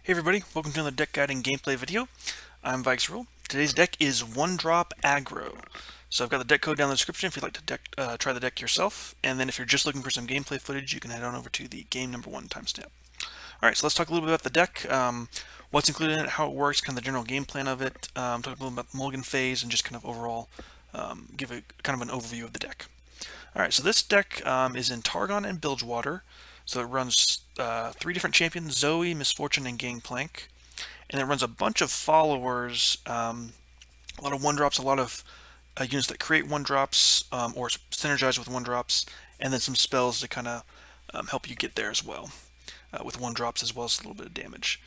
Hey everybody, welcome to another deck guide and gameplay video. I'm Vikes. Today's deck is 1-drop Aggro. So I've got the deck code down in the description if you'd like to try the deck yourself. And then if you're just looking for some gameplay footage, you can head on over to the game number 1 timestamp. Alright, so let's talk a little bit about the deck, what's included in it, how it works, kind of the general game plan of it, talk a little about the mulligan phase, and just kind of overall give a kind of an overview of the deck. Alright, so this deck is in Targon and Bilgewater. So it runs 3 different champions, Zoe, Misfortune, and Gangplank. And it runs a bunch of followers, a lot of 1-drops, a lot of units that create 1-drops or synergize with 1-drops, and then some spells to kind of help you get there as well, with 1-drops as well as a little bit of damage.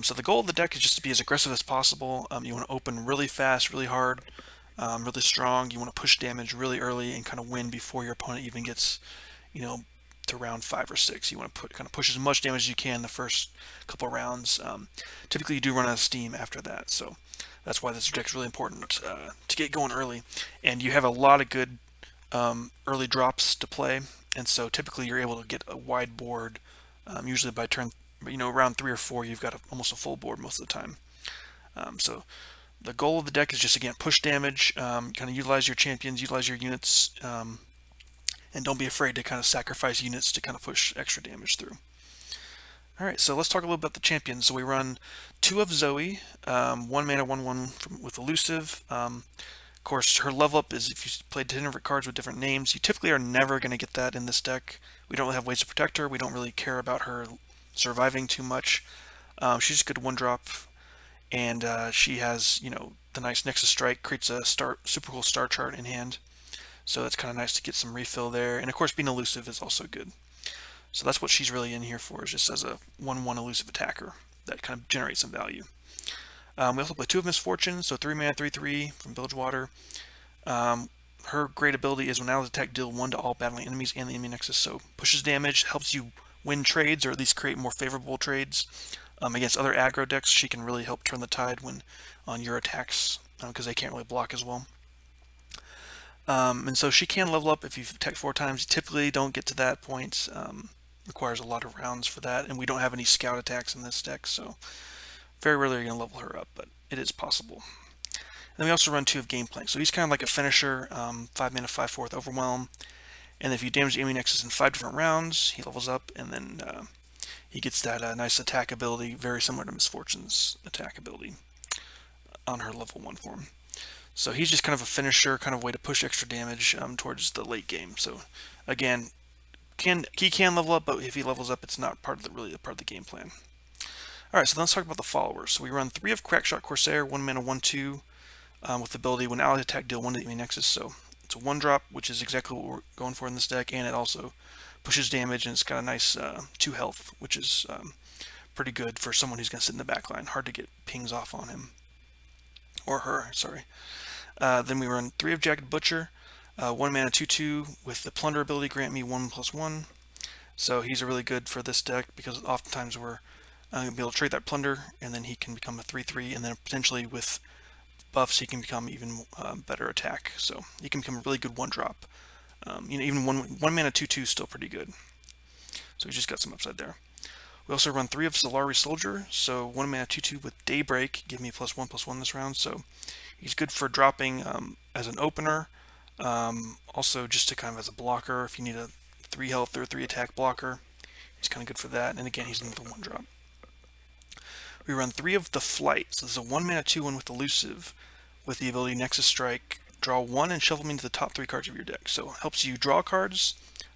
So the goal of the deck is just to be as aggressive as possible. You want to open really fast, really hard, really strong. You want to push damage really early and kind of win before your opponent even gets, to round 5 or 6. You want to kind of push as much damage as you can the first couple of rounds. Typically, you do run out of steam after that, so that's why this deck is really important to get going early. And you have a lot of good early drops to play, and so typically you're able to get a wide board. Usually by turn, round 3 or 4, you've got almost a full board most of the time. So the goal of the deck is just, again, push damage, kind of utilize your champions, utilize your units, and don't be afraid to kind of sacrifice units to kind of push extra damage through. Alright, so let's talk a little about the champions. So we run 2 of Zoe, 1 mana, 1/1 with elusive. Of course, her level up is if you play 10 different cards with different names. You typically are never going to get that in this deck. We don't really have ways to protect her. We don't really care about her surviving too much. She's a good 1-drop, and she has, the nice Nexus strike, creates a super cool star chart in hand. So it's kind of nice to get some refill there. And of course, being elusive is also good. So that's what she's really in here for, is just as a 1/1 elusive attacker that kind of generates some value. We also play 2 of Misfortune, so 3 mana, 3/3 from Bilgewater. Her great ability is when allies attack, deal 1 to all battling enemies and the enemy Nexus. So pushes damage, helps you win trades, or at least create more favorable trades. Against other aggro decks, she can really help turn the tide when on your attacks, because they can't really block as well. And so she can level up if you've attacked 4 times. You typically don't get to that point. Requires a lot of rounds for that, and we don't have any scout attacks in this deck, so very rarely you're going to level her up, but it is possible. And then we also run 2 of Gangplank. So he's kind of like a finisher, 5 mana, 5/4 overwhelm. And if you damage the enemy Nexus in 5 different rounds, he levels up, and then he gets that nice attack ability, very similar to Misfortune's attack ability on her level 1 form. So he's just kind of a finisher, kind of way to push extra damage towards the late game. So again, he can level up, but if he levels up, it's not really a part of the game plan. All right, so let's talk about the followers. So we run 3 of Crackshot Corsair, 1 mana, 1/2, with the ability when allies attack, deal 1 to the enemy Nexus. So it's a 1-drop, which is exactly what we're going for in this deck, and it also pushes damage, and it's got a nice 2 health, which is pretty good for someone who's going to sit in the back line. Hard to get pings off on him. Or her, sorry. Then we run 3 of Jagged Butcher, 1 mana, 2/2 with the Plunder ability, grant me 1/1. So he's really good for this deck because oftentimes we're going to be able to trade that Plunder, and then he can become a 3/3, and then potentially with buffs he can become even better attack. So he can become a really good 1-drop. Even 1 mana, 2/2 is still pretty good. So he's just got some upside there. We also run 3 of Solari Soldier, so 1 mana, 2/2 with Daybreak, give me +1/+1 this round. So he's good for dropping as an opener, also just to kind of as a blocker if you need a 3 health or 3 attack blocker. He's kind of good for that, and again, he's another 1-drop. We run 3 of the Flight, so this is a 1 mana, 2/1 with elusive with the ability Nexus Strike, draw 1 and shuffle me into the top 3 cards of your deck. So it helps you draw cards.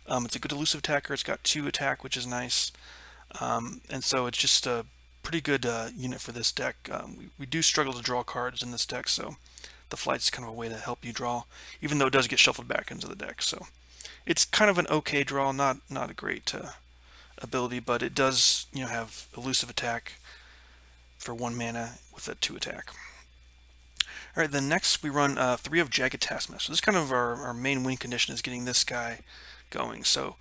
It's a good elusive attacker. It's got 2 attack, which is nice. And so it's just a pretty good unit for this deck. We do struggle to draw cards in this deck, so the Flight's kind of a way to help you draw, even though it does get shuffled back into the deck. So it's kind of an okay draw, not a great ability, but it does have elusive attack for 1 mana with a 2 attack. All right, then next we run 3 of Jagged Taskmaster. So this is kind of our main win condition, is getting this guy going. So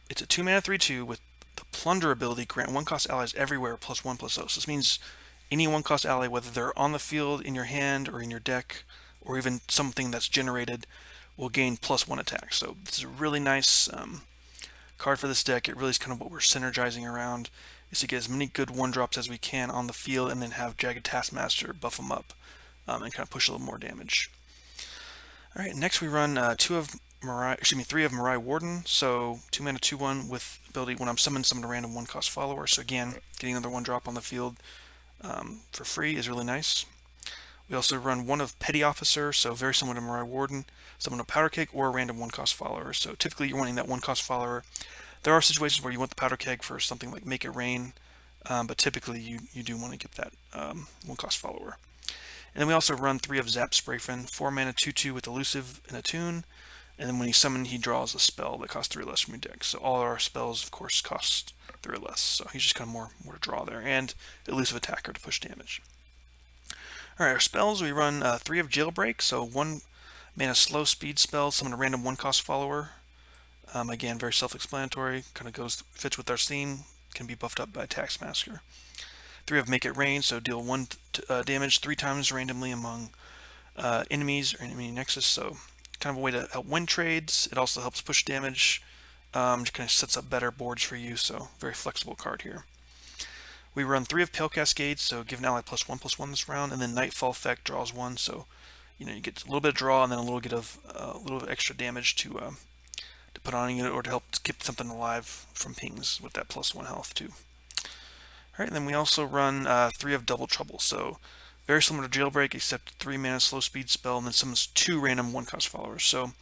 it's a 2 mana, 3/2 with the Plunder ability, grant 1-cost allies everywhere +1/+0. So this means any 1-cost ally, whether they're on the field, in your hand, or in your deck, or even something that's generated, will gain +1 attack. So this is a really nice card for this deck. It really is kind of what we're synergizing around. is to get as many good one-drops as we can on the field and then have Jagged Taskmaster buff them up and kind of push a little more damage. Alright, next we run three of Mirai Warden, so 2 mana 2/1 with ability when I'm summoned, summon a random 1-cost follower. So again, getting another 1-drop on the field for free is really nice. We also run 1 of Petty Officer, so very similar to Mirai Warden, summon a Powder Keg or a random 1-cost follower. So typically you're wanting that 1-cost follower. There are situations where you want the Powder Keg for something like Make It Rain, but typically you do want to get that 1-cost follower. And then we also run 3 of Zap Sprayfin, 4 mana 2/2 with Elusive and Attune. And then when he's summoned, he draws a spell that costs 3 less from your deck. So all our spells, of course, cost 3 less. So he's just kind of more to draw there. And Elusive Attacker to push damage. Alright, our spells, we run 3 of Jailbreak. So 1 mana slow speed spell, summon a random 1-cost follower. Again, very self-explanatory. Kind of fits with our theme. Can be buffed up by Taskmaster. 3 of Make It Rain, so deal 1 damage 3 times randomly among enemies or enemy Nexus. So kind of a way to help win trades. It also helps push damage. Just kind of sets up better boards for you. So very flexible card here. We run 3 of Pale Cascade, so give an ally +1/+1 this round, and then Nightfall effect draws 1. So you get a little bit of draw and then a little bit of extra damage to put on a unit or to help keep something alive from pings with that +1 health too. Alright, and then we also run 3 of Double Trouble, so very similar to Jailbreak, except 3 mana slow speed spell, and then summons 2 random 1-cost followers. So,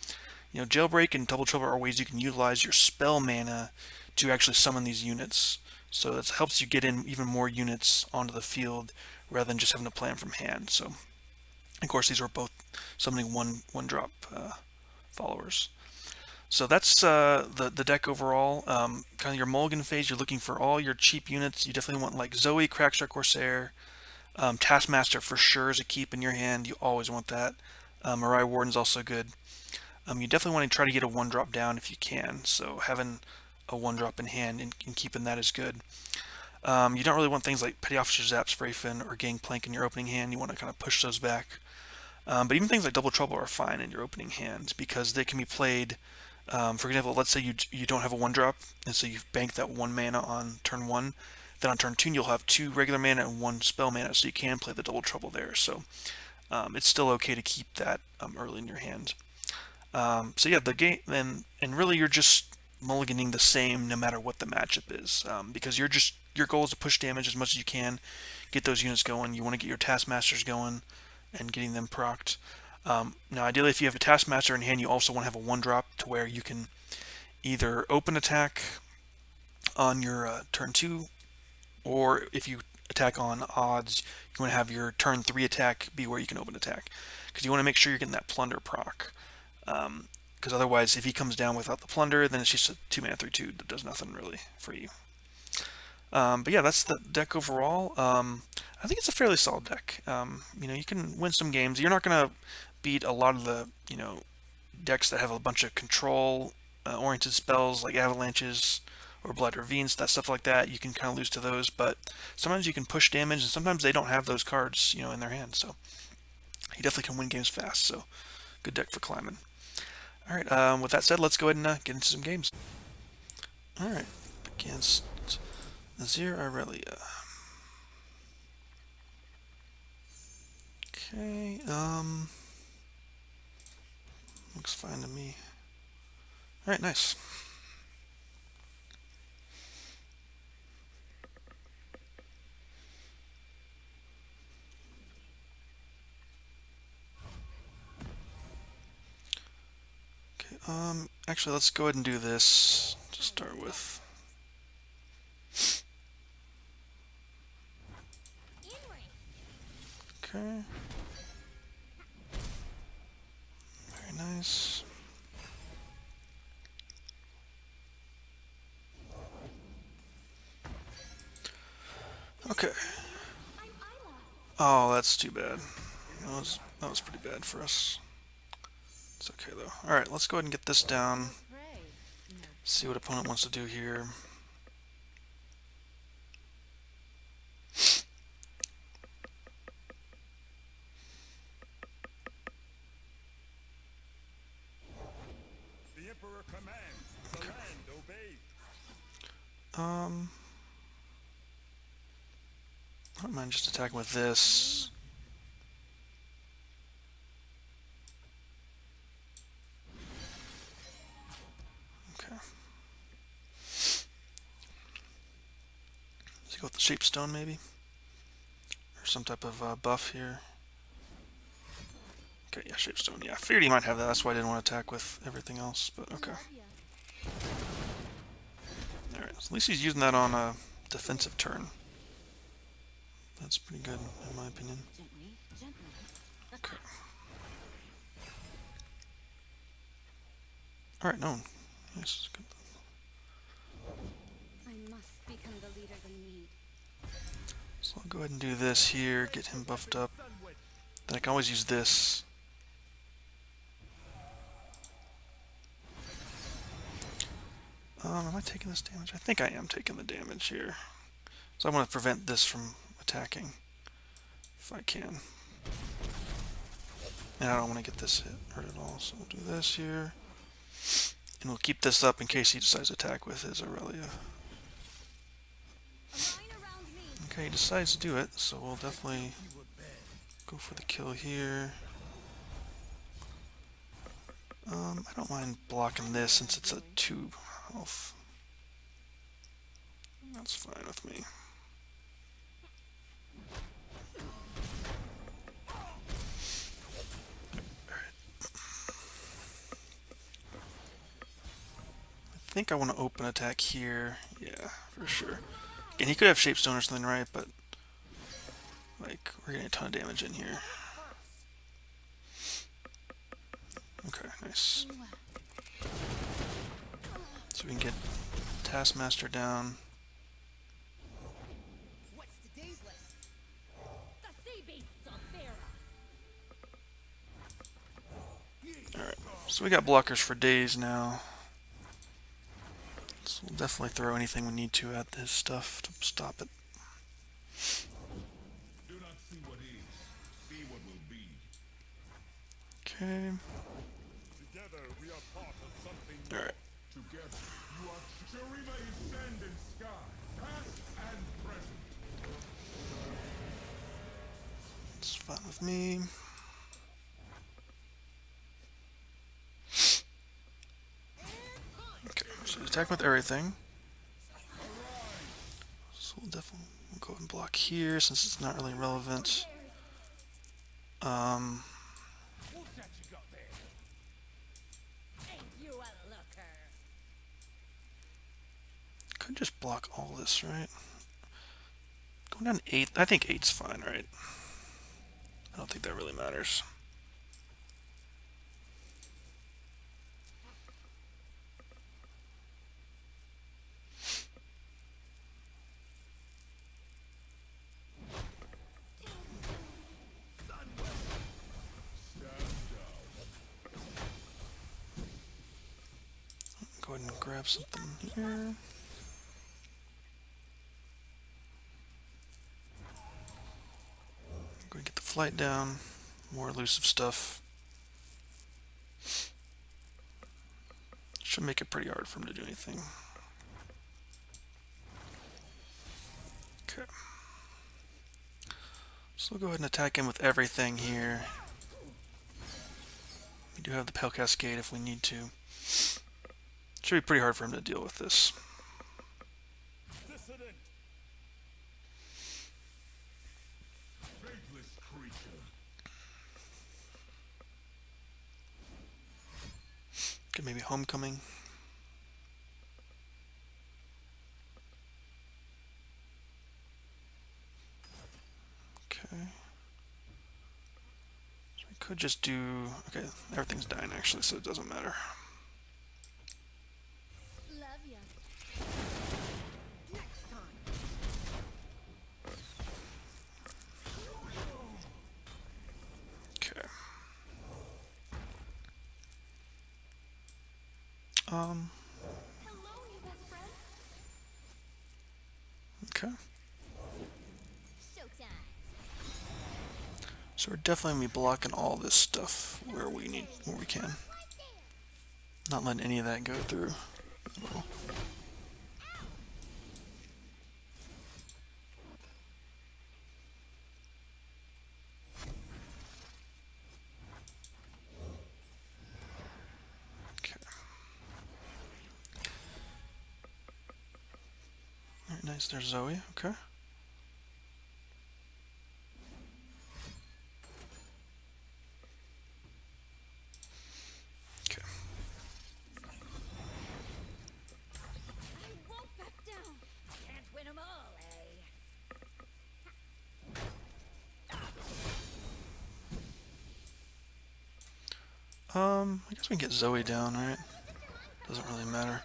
Jailbreak and Double Trouble are ways you can utilize your spell mana to actually summon these units. So that helps you get in even more units onto the field rather than just having to play them from hand. So, of course, these are both summoning one-drop followers. So that's the deck overall. Kind of your mulligan phase, you're looking for all your cheap units. You definitely want like Zoe, Crackstar Corsair, Taskmaster for sure is a keep in your hand. You always want that. Mirai Warden's also good. You definitely want to try to get a 1-drop down if you can. So having a 1-drop in hand and keeping that is good. You don't really want things like Petty Officer Zap, Sprayfin, or Gangplank in your opening hand. You want to kind of push those back. But even things like Double Trouble are fine in your opening hand because they can be played. For example, let's say you don't have a 1-drop, and so you bank that 1 mana on turn 1. Then on turn 2, you'll have 2 regular mana and 1 spell mana, so you can play the Double Trouble there. So it's still okay to keep that early in your hand. So yeah, the game, and really you're just mulliganing the same no matter what the matchup is, because your goal is to push damage as much as you can, get those units going. You want to get your Taskmasters going and getting them procced. Now, ideally, if you have a Taskmaster in hand, you also want to have a 1-drop to where you can either open attack on your turn 2, or if you attack on odds, you want to have your turn 3 attack be where you can open attack. Because you want to make sure you're getting that Plunder proc. Because otherwise, if he comes down without the Plunder, then it's just a 2 mana 3/2 that does nothing really for you. But yeah, that's the deck overall. I think it's a fairly solid deck. You can win some games. You're not going to beat a lot of the decks that have a bunch of control oriented spells like avalanches or blood ravines, that stuff like that. You can kind of lose to those, but sometimes you can push damage, and sometimes they don't have those cards in their hand. So you definitely can win games fast. So good deck for climbing. All right. With that said, let's go ahead and get into some games. All right. Against Azir Aurelia. Okay. Looks fine to me. All right. Nice. Actually, let's go ahead and do this to start with. Okay. Very nice. Okay. Oh, that's too bad. That was pretty bad for us. It's okay though. Alright, let's go ahead and get this down. See what opponent wants to do here. The Emperor commands. The land obeys. I don't mind just attacking with this. Okay. Let's go with the Shapestone maybe? Or some type of buff here. Okay, yeah, Shapestone. Yeah, I figured he might have that. That's why I didn't want to attack with everything else, but okay. Alright, so at least he's using that on a defensive turn. That's pretty good, in my opinion. Okay. Alright, no. Yes, good. I must become the leader they need. So I'll go ahead and do this here, get him buffed up. Then I can always use this. Am I taking this damage? I think I am taking the damage here. So I want to prevent this from attacking, if I can. And I don't want to get this hurt at all, so we'll do this here. And we'll keep this up in case he decides to attack with his Aurelia. Okay, he decides to do it, so we'll definitely go for the kill here. I don't mind blocking this since it's a 2 health. That's fine with me. I think I want to open attack here. Yeah, for sure. And he could have Shapestone or something, right? But like, we're getting a ton of damage in here. Okay, nice. So we can get Taskmaster down. What's today's lesson? The sea beasts are feral. Alright, so we got blockers for days now. So we'll definitely throw anything we need to at his stuff to stop it. Do not see what is, see what will be. Okay. Together we are part of something more. Alright. Together you are Shurima is sand and sky, past and present. It's fine with me. Okay, so attack with everything. So we'll definitely go and block here since it's not really relevant. What's that you got there? Ain't you a looker? Could just block all this, right? Going down 8. I think 8's fine, right? I don't think that really matters. Go ahead and grab something here. Go and get the flight down. More elusive stuff. Should make it pretty hard for him to do anything. Okay. So we'll go ahead and attack him with everything here. We do have the Pale Cascade if we need to. Should be pretty hard for him to deal with this. Dissident. Faithless creature. Could maybe Homecoming. Okay. So we could just do... Okay, everything's dying actually, so it doesn't matter. Love ya. Next time. Okay. Hello, new best friend. Okay. Showtime. So we're definitely gonna be blocking all this stuff where we can. Not letting any of that go through. Nice, there's Zoe, okay. Okay. I won't back down. Can't win 'em all, eh? I guess we can get Zoe down, right? Doesn't really matter.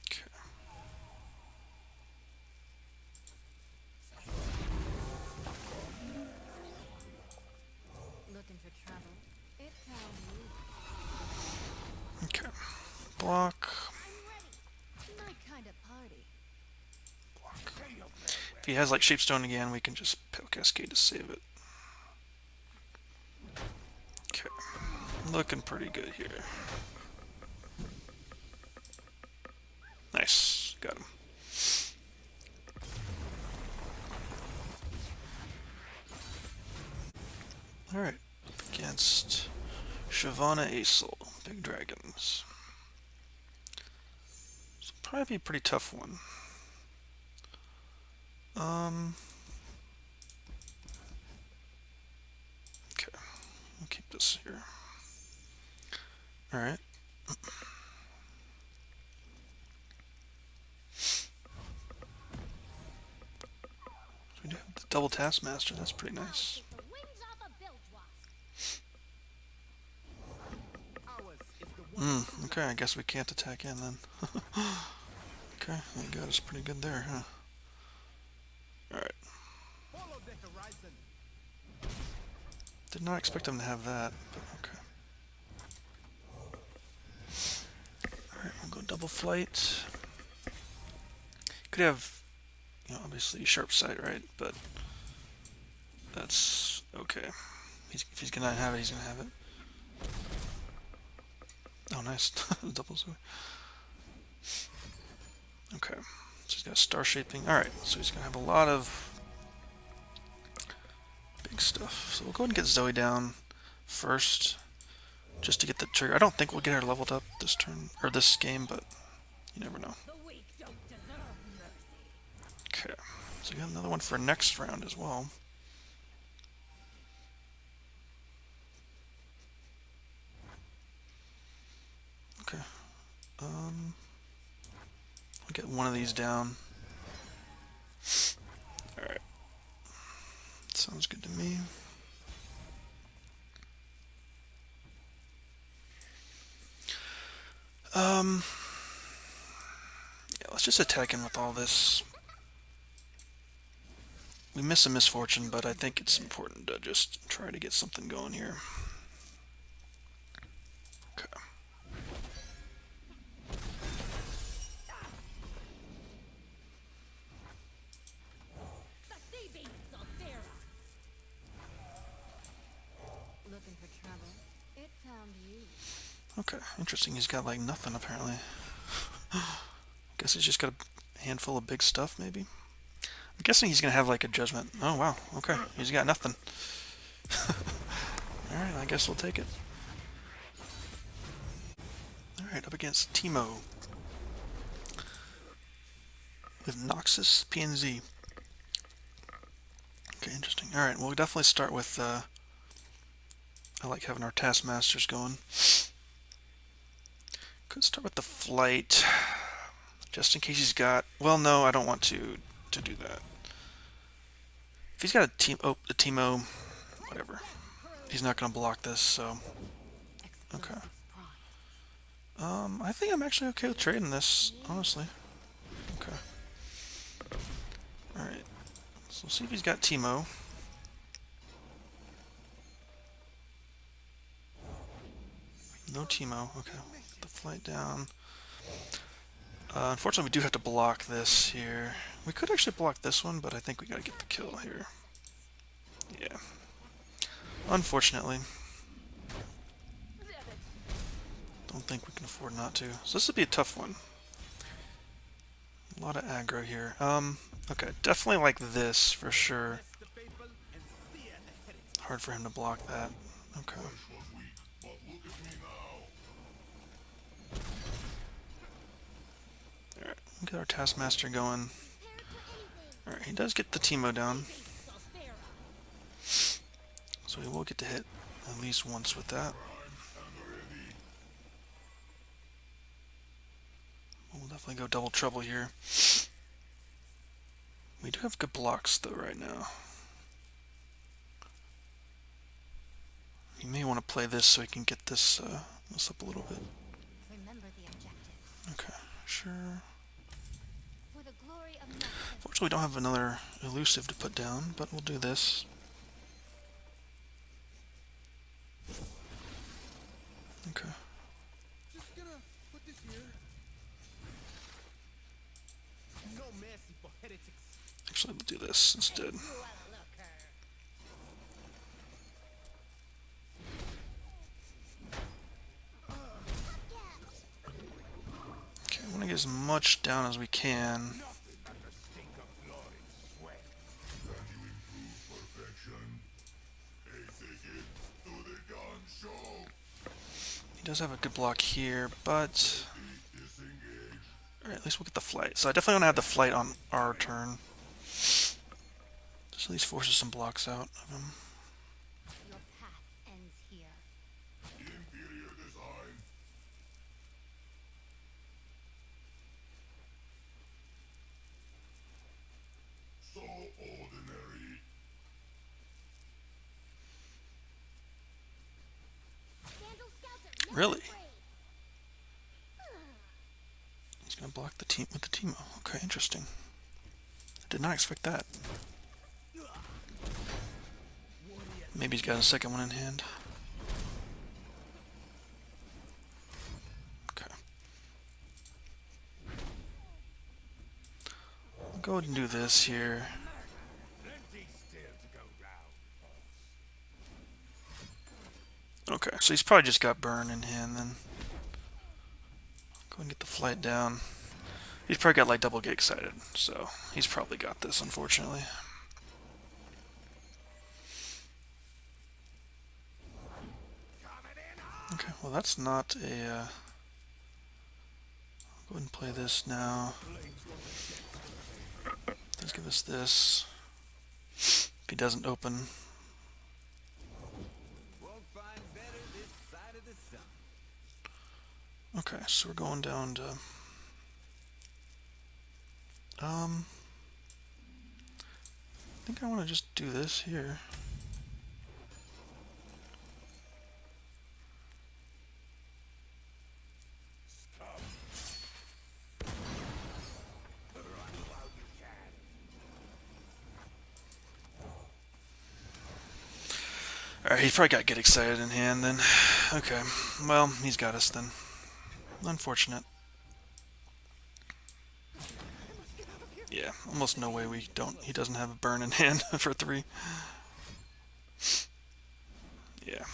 Okay. Looking for trouble? It found you. Okay. Block. I'm ready. My kind of party. Block. If he has like Shapestone again, we can just Pale Cascade to save it. Okay. Looking pretty good here. Nice. Got him. Alright. Against Shyvana Aesol. Big dragons. This will probably be a pretty tough one. Okay. We'll keep this here. Alright. We do have the Double Taskmaster. That's pretty nice. Take the wings off a Bilgewater. Okay, I guess we can't attack in then. Okay, that got us pretty good there, huh? Alright. Did not expect him to have that, but okay. Alright, we'll go double flight. Could have, you know, obviously sharp sight, right? But that's okay. If he's gonna have it, he's gonna have it. Oh, nice. Double Zoe. Okay. So he's got star shaping. Alright, so he's gonna have a lot of big stuff. So we'll go ahead and get Zoe down first, just to get the trigger. I don't think we'll get her leveled up this turn, or this game, but you never know. The weak don't deserve mercy. Okay, so we got another one for next round as well. Okay, I'll get one of these down. Alright, sounds good to me. Yeah, let's just attack in with all this. We miss a misfortune, but I think it's important to just try to get something going here. Okay. The sea beasts will fear us. Looking for trouble? It found you. Okay, interesting. He's got like nothing apparently. Guess he's just got a handful of big stuff, maybe. I'm guessing he's gonna have like a judgment. Oh wow, okay, he's got nothing. Alright, I guess we'll take it. Alright, up against Teemo. With Noxus, PNZ. Okay, interesting. Alright, we'll definitely start with, I like having our Taskmasters going. Could start with the flight, just in case he's got... Well, no, I don't want to do that. If he's got a Teemo, whatever. He's not going to block this, so... Okay. I think I'm actually okay with trading this, honestly. Okay. Alright. So we'll see if he's got Teemo. No Teemo. Okay. Get the flight down. Unfortunately, we do have to block this here. We could actually block this one, but I think we gotta get the kill here. Yeah. Unfortunately. Don't think we can afford not to. So this would be a tough one. A lot of aggro here. Okay, definitely like this for sure. Hard for him to block that. Okay. Get our Taskmaster going. Prepare for anything. Alright, he does get the Teemo down, Salsera. so he will get to hit at least once with that. We'll definitely go Double Trouble here. We do have good blocks though right now. You may want to play this so we can get this up a little bit. Remember the objective. Okay, sure. For the glory of Nexus. Fortunately, we don't have another elusive to put down, but we'll do this. Okay. Just gonna put this here. No mercy for heretics. Actually, we'll do this instead. Okay, I want to get as much down as we can. Nothing but the stink of blood and sweat. Can you improve perfection? Take it to the gun show. He does have a good block here, but Disengage. alright, at least we'll get the flight. So I definitely want to have the flight on our turn. Just at least forces some blocks out of him. Your path ends here. Inferior design. So ordinary. Vandal scouts are never Really? afraid. He's gonna block the team with the Teemo. Okay, interesting. I did not expect that. Maybe he's got a second one in hand. Okay. I'll go ahead and do this here. Plenty still to go round. Okay, so he's probably just got burn in hand then. Go and get the flight down. He's probably got like double get excited, so he's probably got this, unfortunately. Okay, well that's not a. I'll go ahead and play this now. Let's give us this. If he doesn't open, Won't find better this side of the sun. okay, so we're going down to. I think I want to just do this here. Alright, he probably got get excited in hand then. Okay, well, he's got us then. Unfortunate. Yeah, almost no way he doesn't have a burn in hand for 3. Yeah.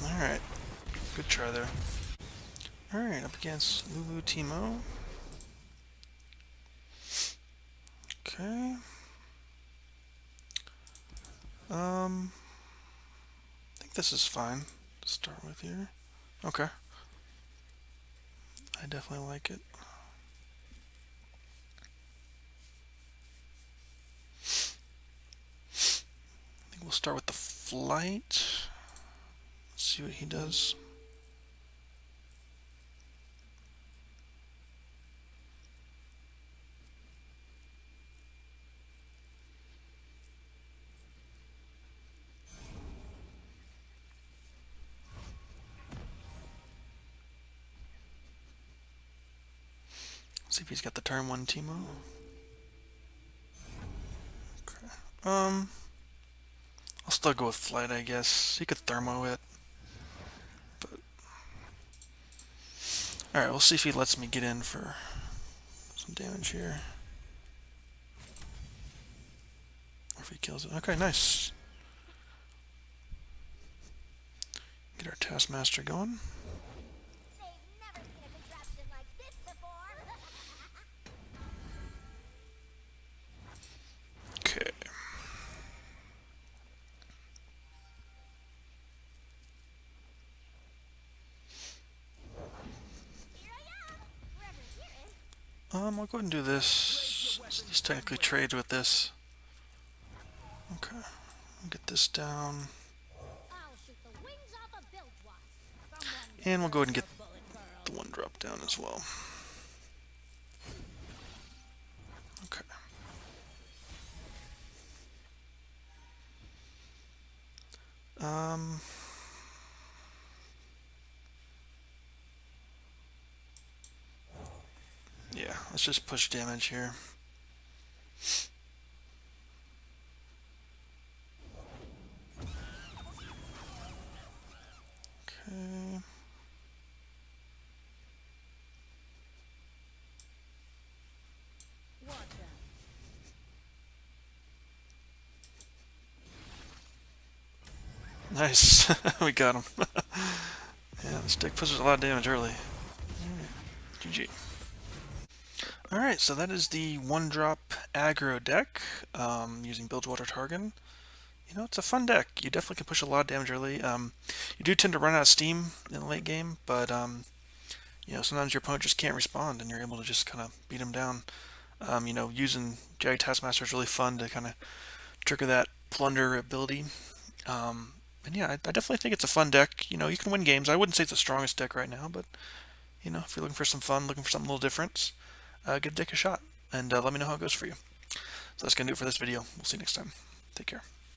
Alright, good try there. Alright, up against Lulu Teemo. Okay. I think this is fine to start with here. Okay. I definitely like it. I think we'll start with the flight. Let's see what he does. See if he's got the turn 1 Teemo. Okay. I'll still go with flight, I guess. He could thermo it. But alright, we'll see if he lets me get in for some damage here. Or if he kills it. Okay, nice. Get our Taskmaster going. They've never seen a contraption like this before. Okay. I'll go ahead and do this. This technically trades with this. Okay, get this down. I'll shoot the wings off a bilge wasp. And we'll go ahead and get the one drop down as well. Okay. Yeah, let's just push damage here. Okay. Watch out. Nice. We got him. Yeah, this deck pushes a lot of damage early. GG. Alright, so that is the one-drop aggro deck using Bilgewater Targon. You know, it's a fun deck. You definitely can push a lot of damage early. You do tend to run out of steam in the late game, but you know, sometimes your opponent just can't respond, and you're able to just kind of beat them down. You know, using Jagged Taskmaster is really fun to kind of trigger that plunder ability. And yeah, I definitely think it's a fun deck. You know, you can win games. I wouldn't say it's the strongest deck right now, but you know, if you're looking for some fun, looking for something a little different, give the deck a shot, and let me know how it goes for you. So that's gonna do it for this video. We'll see you next time. Take care.